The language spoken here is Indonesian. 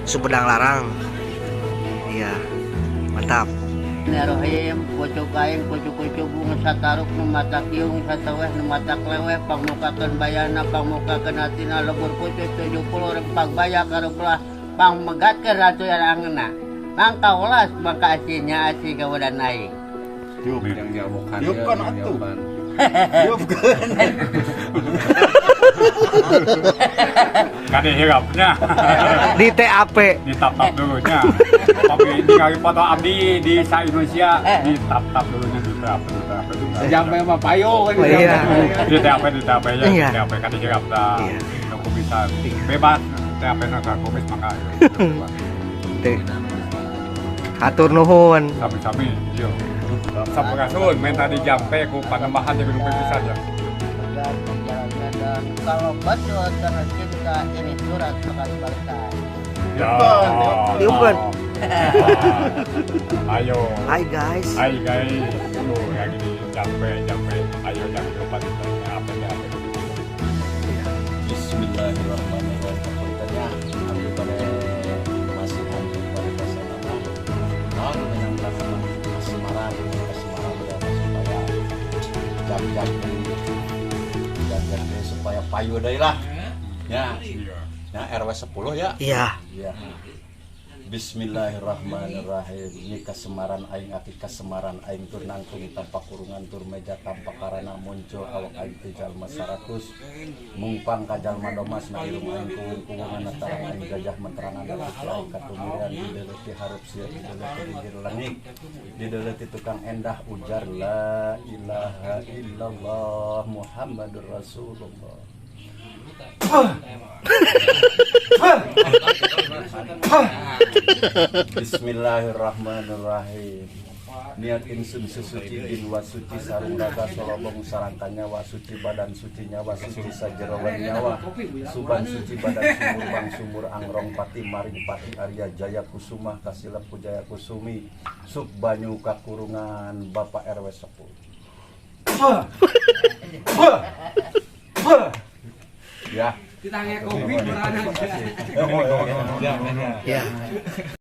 Sumedang Larang. Iya, mantap. Nerohim, pucuk kain, pucuk-pucuk bunga sataruk, nu mata kiung, sataweh, nu mata kleweh, pangmukakeun bayana, pangmukakeun hatina, lebur pucuk 70 rempag baya karukulah, pangmegatkeun ratu yang angena. Mangka ulas, mangka asinya asi kawadan naik. Yuk yang nyamukan Yuk ya, kan yang atuh. nyamukan. Yuk kan. Kade hirapnya Di TAP. ditap-tap dulunya. Tapi ini kali foto abdi di sa Indonesia ditap-tap dulunya di TAP dulu. Sampai sama payo kan. Oh, iya. Di TAP ya, Iya. di TAP kade hirap dah. Iya. Aku bisa bebas TAP nak kumis mangga. Teh. Hatur nuhun. Sami-sami, yo. Sampurasun, minta dijampe ku panembahan jadi lupa bisa aja. Jalannya dan kalau betul dengan cinta ini surat maka dibalikkan. Ya. Tiupkan. Ayo. Hai guys. Hai guys, tuh yang ini jampe. Ayo jangan lupa ditanya apa. Bismillahirrahmanirrahim. Ceritanya ambil pada masih ambil pada pasangan. Lalu menangkan Semarang supaya jam-jam supaya payu deui lah. Ya. Ya RW 10 ya. Iya. Iya. Bismillahirrahmanirrahim. Ini kasemaran aing aki kasemaran aing tur nangtung tanpa kurungan tur meja tanpa karana muncul awak aing teh jalma 100 mungpang ka jalma domas na irung aing kuwung-kuwungan tarang aing gajah menterangan dari aing katumiran di deuleuti harup sia di deuleuti digir langit di deuleuti tukang endah ujar la ilaha illallah Muhammadur Rasulullah. Bismillahirrahmanirrahim. Niat insun suci bin wasuci sarung raga solobong sarangkanya wasuci badan suci nyawa suci sajerawan nyawa suban suci badan sumur bang sumur angrong pati maring pati Arya Jaya Kusuma kasilap Jaya Kusumi sub banyu kakurungan Bapak RW 10. Ya. Kita nge kopi beranak. Ya.